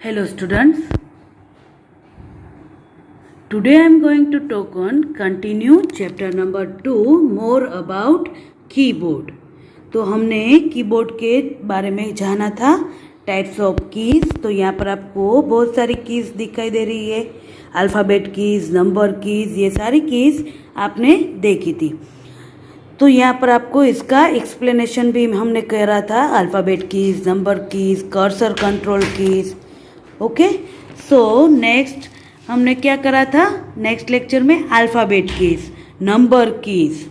Hello students, today I am going to talk on continue chapter number 2 more about keyboard। तो हमने keyboard के बारे में जाना था, टाइप्स ऑफ कीज। तो यहाँ पर आपको बहुत सारी कीज दिखाई दे रही है, अल्फ़ाबेट कीज, नंबर कीज, ये सारी कीज आपने देखी थी। तो यहाँ पर आपको इसका एक्सप्लेनेशन भी हमने करा था, alphabet keys, number keys, cursor control keys. Okay, so next हमने क्या करा था, नेक्स्ट लेक्चर में अल्फ़ाबेट कीज, नंबर कीज।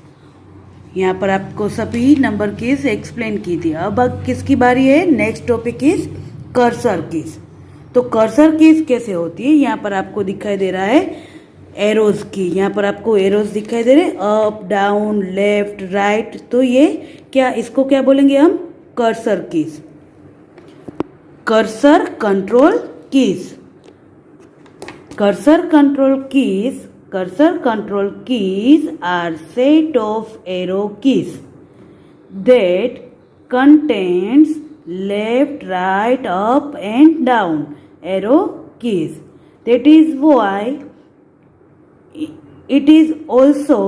यहाँ पर आपको सभी नंबर कीज एक्सप्लेन की थी। अब किसकी बारी है, next topic is cursor keys. तो कर्सर कीज कैसे होती है, यहाँ पर आपको दिखाई दे रहा है एरोज की। यहाँ पर आपको एरोज दिखाई दे रहे हैं, अप, डाउन, लेफ्ट, राइट। तो ये क्या, इसको क्या बोलेंगे हम, cursor keys, cursor control keys. Cursor control keys are set of arrow keys that contains left, right, up and down arrow keys. That is why it is also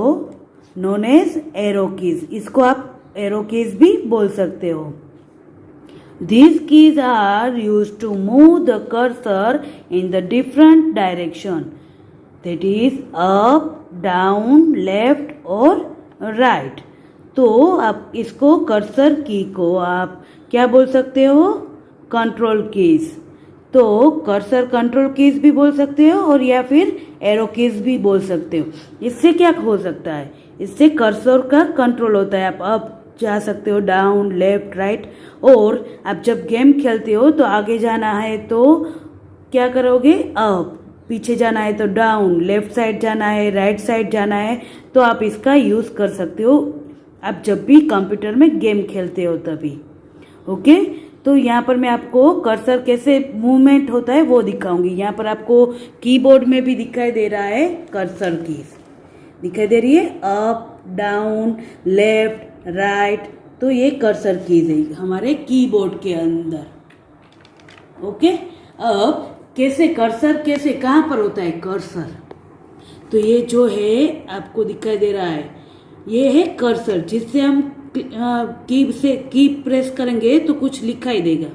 known as arrow keys. इसको आप arrow keys भी बोल सकते हो। These keys are used to move the cursor in the different direction, that is up, down, left और right। तो आप इसको कर्सर की को आप क्या बोल सकते हो, कंट्रोल कीज। तो कर्सर कंट्रोल कीज भी बोल सकते हो और या फिर एरो कीज भी बोल सकते हो। इससे क्या हो सकता है, इससे कर्सर का कंट्रोल होता है। आप अप जा सकते हो, डाउन, लेफ्ट, राइट। और आप जब गेम खेलते हो तो आगे जाना है तो क्या करोगे, अप, पीछे जाना है तो डाउन, लेफ्ट साइड जाना है, राइट साइड जाना है। तो आप इसका यूज कर सकते हो आप जब भी कंप्यूटर में गेम खेलते हो तभी। ओके, तो यहाँ पर मैं आपको कर्सर कैसे मूवमेंट होता है वो दिखाऊंगी। यहाँ पर आपको कीबोर्ड में भी दिखाई दे रहा है, कर्सर कीज दिखाई दे रही है, अप, डाउन, लेफ्ट, राइट। तो ये कर्सर कीज है हमारे कीबोर्ड के अंदर। ओके, अब कैसे कर्सर, कैसे कहाँ पर होता है कर्सर, तो ये जो है आपको दिखाई दे रहा है, ये है कर्सर, जिससे हम की प्रेस करेंगे तो कुछ लिखाई देगा।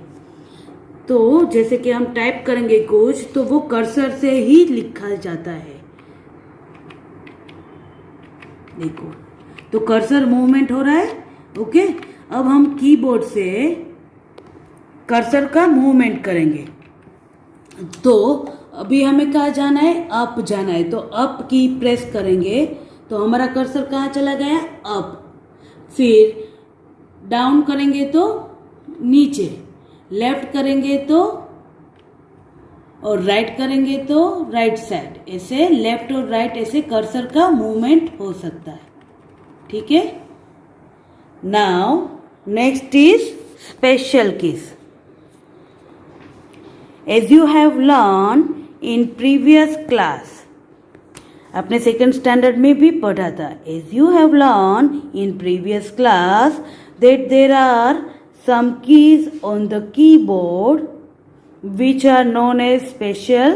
तो जैसे कि हम टाइप करेंगे कुछ तो वो कर्सर से ही लिखा जाता है। देखो, तो कर्सर मूवमेंट हो रहा है। ओके, अब हम कीबोर्ड से कर्सर का मूवमेंट करेंगे। तो अभी हमें कहाँ जाना है, अप जाना है। तो अप की प्रेस करेंगे तो हमारा कर्सर कहाँ चला गया, अप। फिर डाउन करेंगे तो नीचे, लेफ्ट करेंगे तो, और राइट करेंगे तो राइट साइड। ऐसे लेफ्ट और राइट ऐसे कर्सर का मूवमेंट हो सकता है। ठीक है, now next is special keys. As you have learn in previous class, आपने सेकेंड स्टैंडर्ड में भी पढ़ा था, as you have learn in previous class that there are some keys on the keyboard which are known as special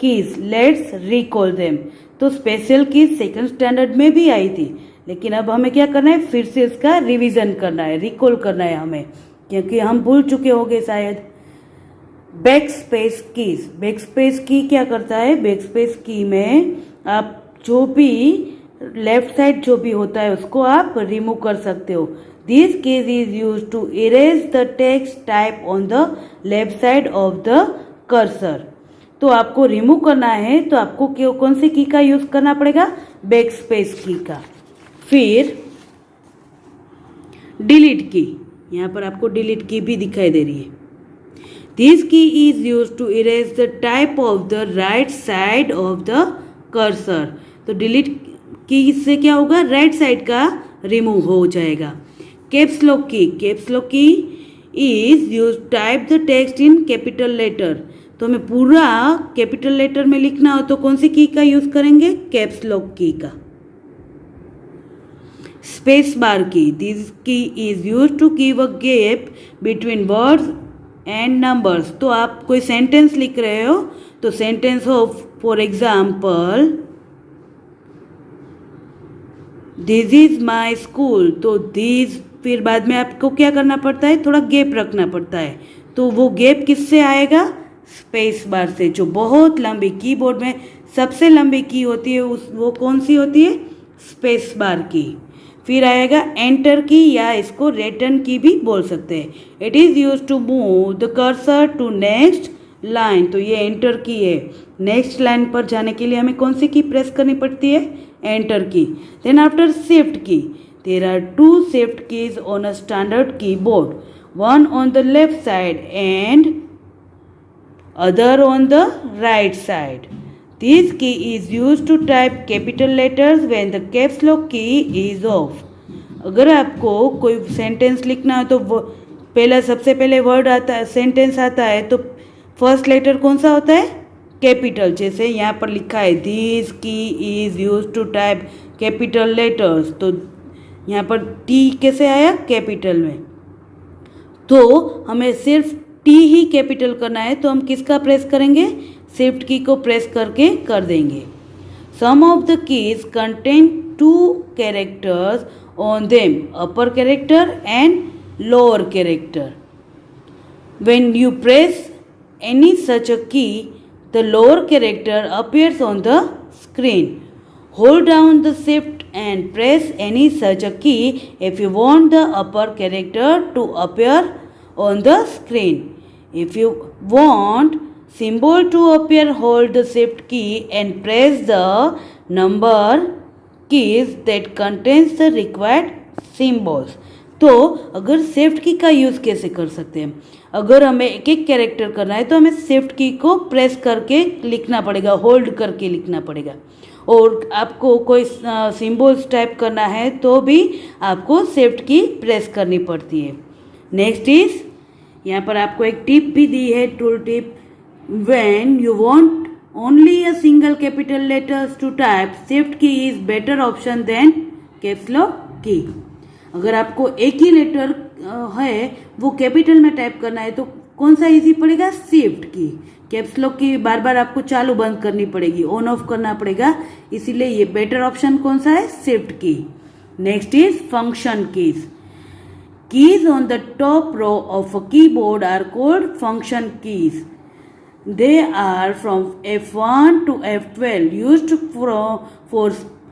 keys. Let's recall them. तो special keys second standard में भी आई थी, लेकिन अब हमें क्या करना है, फिर से इसका रिवीजन करना है, रिकॉल करना है हमें, क्योंकि हम भूल चुके होंगे शायद। Back space keys, back space की क्या करता है, बैक स्पेस की में आप जो भी लेफ्ट साइड जो भी होता है उसको आप रिमूव कर सकते हो। This keys is used to erase the text type on the left side of the cursor. तो आपको रिमूव करना है तो आपको कौन सी की का यूज करना पड़ेगा, बैक स्पेस की का। फिर डिलीट की, यहाँ पर आपको डिलीट की भी दिखाई दे रही है। This key is used to erase the type of the right side of the cursor. तो डिलीट की से क्या होगा, राइट साइड का रिमूव हो जाएगा। Caps lock key, caps lock key is use type the text in capital letter. तो हमें पूरा कैपिटल लेटर में लिखना हो तो कौन सी की का यूज करेंगे, कैप्स लॉक की का। Space bar key, this key is use to give a gap between words and numbers. तो आप कोई सेंटेंस लिख रहे हो तो सेंटेंस हो for example this is my school, तो दिस फिर बाद में आपको क्या करना पड़ता है, थोड़ा गैप रखना पड़ता है। तो वो गैप किससे आएगा, स्पेस बार से। जो बहुत लंबी कीबोर्ड में सबसे लंबी की होती है वो कौन सी होती है, स्पेस बार की। फिर आएगा एंटर की, या इसको रिटर्न की भी बोल सकते हैं। It is use to move the cursor to next line, तो ये एंटर की है। नेक्स्ट लाइन पर जाने के लिए हमें कौन सी की प्रेस करनी पड़ती है, enter key. Then after shift key, there are 2 shift keys on a standard keyboard, one on the left side and other on the right side. This key is used to type capital letters when the caps lock key is off. अगर आपको कोई sentence लिखना है तो वो पहला सबसे पहले वर्ड आता है, सेंटेंस आता है, तो फर्स्ट लेटर कौन सा होता है, कैपिटल। जैसे यहाँ पर लिखा है this key is use to type capital letters, तो यहाँ पर टी कैसे आया, कैपिटल में। तो हमें सिर्फ टी ही कैपिटल करना है, तो हम किसका प्रेस करेंगे, शिफ्ट की को प्रेस करके कर देंगे। Some of the keys contain 2 characters on them, upper character and lower character. When you press any such a key, the lower character appears on the screen. Hold down the shift and press any such a key if you want the upper character to appear on the screen. If you want symbol to appear, hold the shift key and press the number keys that contains the required symbols. तो अगर shift की का use कैसे कर सकते हैं, अगर हमें एक एक कैरेक्टर करना है तो हमें शिफ्ट की को प्रेस करके लिखना पड़ेगा, होल्ड करके लिखना पड़ेगा। और आपको कोई सिंबल्स टाइप करना है तो भी आपको शिफ्ट की प्रेस करनी पड़ती है। नेक्स्ट इज, यहाँ पर आपको एक टिप भी दी है, tool tip. When you want only a single capital letters to type, shift key is better option than caps lock key. अगर आपको एक ही लेटर है वो कैपिटल में टाइप करना है तो कौन सा इजी पड़ेगा, शिफ्ट की। कैप्स लॉक की बार बार आपको चालू बंद करनी पड़ेगी, ऑन ऑफ करना पड़ेगा, इसीलिए ये बेटर ऑप्शन कौन सा है, shift key. Next is function keys. Keys on the top row of a keyboard are called function keys. They are from F1 to F12 used for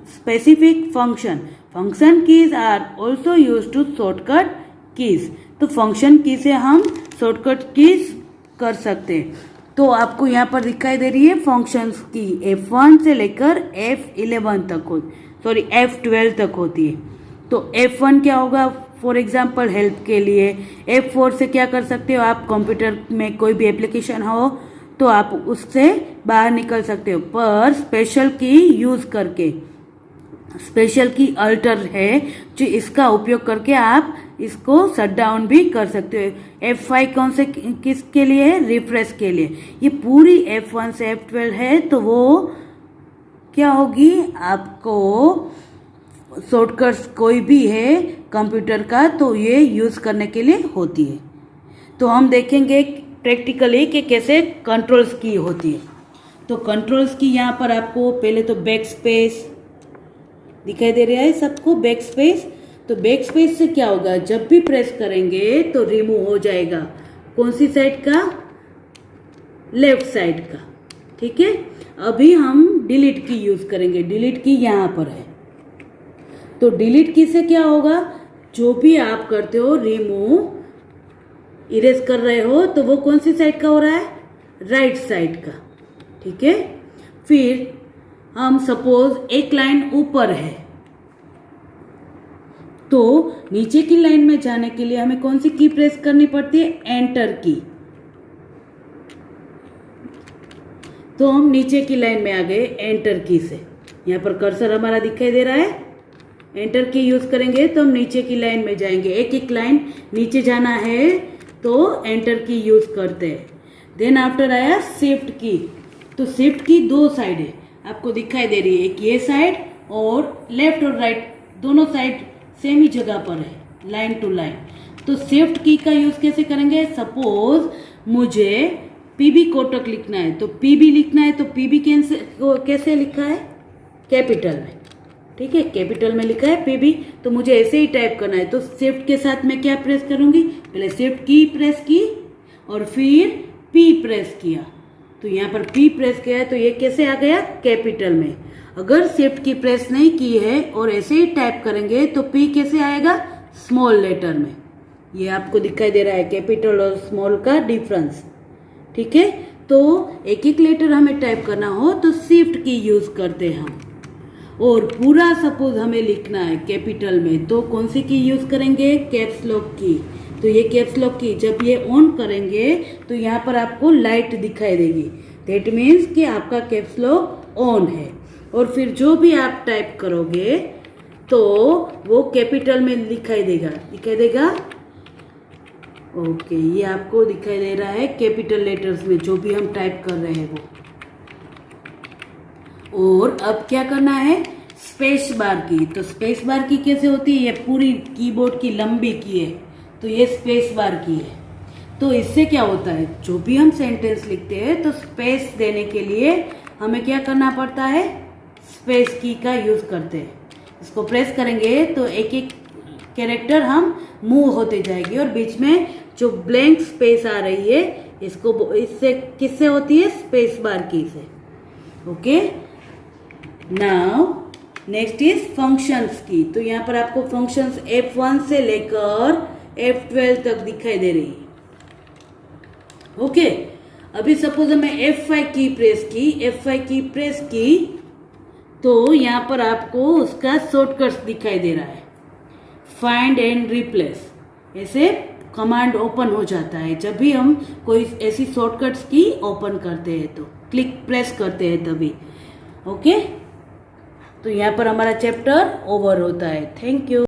specific function. Function keys are also used to shortcut keys. तो function की से हम shortcut keys कर सकते हैं। तो आपको यहाँ पर दिखाई दे रही है फंक्शंस की F1 से लेकर F11 तक होती, F12 तक होती है। तो F1 क्या होगा, फॉर एग्जांपल हेल्प के लिए। F4 से क्या कर सकते हो आप, कंप्यूटर में कोई भी एप्लीकेशन हो तो आप उससे बाहर निकल सकते हो, पर स्पेशल की यूज करके। स्पेशल की अल्टर है जो इसका उपयोग करके आप इसको शट डाउन भी कर सकते हो। F5 कौन से किसके लिए है, रिफ्रेश के लिए। ये पूरी F1 से F12 है, तो वो क्या होगी, आपको शॉर्टकट्स कोई भी है कंप्यूटर का तो ये यूज करने के लिए होती है। तो हम देखेंगे प्रैक्टिकली कि कैसे कंट्रोल्स की होती है। तो कंट्रोल्स की यहाँ पर आपको पहले तो बैक स्पेस दिखाई दे रहा है सबको, बैक स्पेस। तो बैक स्पेस से क्या होगा, जब भी प्रेस करेंगे तो रिमूव हो जाएगा, कौन सी साइड का, लेफ्ट साइड का। ठीक है, अभी हम डिलीट की यूज करेंगे। डिलीट की यहाँ पर है, तो डिलीट की से क्या होगा, जो भी आप करते हो रिमूव, इरेज कर रहे हो, तो वो कौन सी साइड का हो रहा है, राइट साइड का। ठीक है, फिर हम सपोज एक लाइन ऊपर है तो नीचे की लाइन में जाने के लिए हमें कौन सी की प्रेस करनी पड़ती है, एंटर की। तो हम नीचे की लाइन में आ गए एंटर की से। यहाँ पर कर्सर हमारा दिखाई दे रहा है, एंटर की यूज करेंगे तो हम नीचे की लाइन में जाएंगे। एक एक लाइन नीचे जाना है तो एंटर की यूज करते हैं। देन आफ्टर आया शिफ्ट की। तो शिफ्ट की 2 साइड है, आपको दिखाई दे रही है, एक ये साइड और लेफ्ट और राइट दोनों साइड सेम ही जगह पर है, लाइन टू लाइन। तो शिफ्ट की का यूज कैसे करेंगे? सपोज मुझे पीबी कोटक लिखना है, तो पीबी लिखना है, तो पीबी कैसे लिखा है? कैपिटल में, ठीक है, कैपिटल में लिखा है पीबी, तो मुझे ऐसे ही टाइप करना है। तो शिफ्ट के साथ मैं क्या प्रेस करूंगी? पहले शिफ्ट की प्रेस की और फिर पी प्रेस किया, तो यहाँ पर पी प्रेस किया है, तो ये कैसे आ गया? कैपिटल में। अगर शिफ्ट की प्रेस नहीं की है और ऐसे ही टाइप करेंगे तो पी कैसे आएगा? स्मॉल लेटर में। ये आपको दिखाई दे रहा है कैपिटल और स्मॉल का डिफरेंस, ठीक है। तो एक एक लेटर हमें टाइप करना हो तो शिफ्ट की यूज करते हैं हम, और पूरा सपोज हमें लिखना है कैपिटल में, तो कौन सी की यूज करेंगे? कैप्स लॉक की। तो ये कैप्स लॉक की जब ये ऑन करेंगे तो यहाँ पर आपको लाइट दिखाई देगी, दैट मीन्स कि आपका कैप्स लॉक ऑन है। और फिर जो भी आप टाइप करोगे तो वो कैपिटल में दिखाई देगा। ओके, ये आपको दिखाई दे रहा है कैपिटल लेटर्स में जो भी हम टाइप कर रहे हैं वो। और अब क्या करना है? स्पेस बार की। तो स्पेस बार की कैसे होती है? ये पूरी कीबोर्ड की लंबी की है, तो ये स्पेस बार की है। तो इससे क्या होता है? जो भी हम सेंटेंस लिखते हैं तो स्पेस देने के लिए हमें क्या करना पड़ता है? स्पेस की का यूज करते हैं। इसको प्रेस करेंगे तो एक एक कैरेक्टर हम मूव होते जाएंगे, और बीच में जो ब्लैंक स्पेस आ रही है इससे किससे होती है? स्पेस बार की से। Okay, now next is functions की। तो यहाँ पर आपको फंक्शंस F1 से लेकर F12 तक दिखाई दे रही है। ओके, अभी सपोज मैं F5 की प्रेस की, तो यहाँ पर आपको उसका शॉर्टकट्स दिखाई दे रहा है, फाइंड एंड रिप्लेस। ऐसे कमांड ओपन हो जाता है जब भी हम कोई ऐसी शॉर्टकट्स की ओपन करते हैं, तो क्लिक प्रेस करते हैं तभी। ओके, तो यहाँ पर हमारा चैप्टर ओवर होता है। Thank you.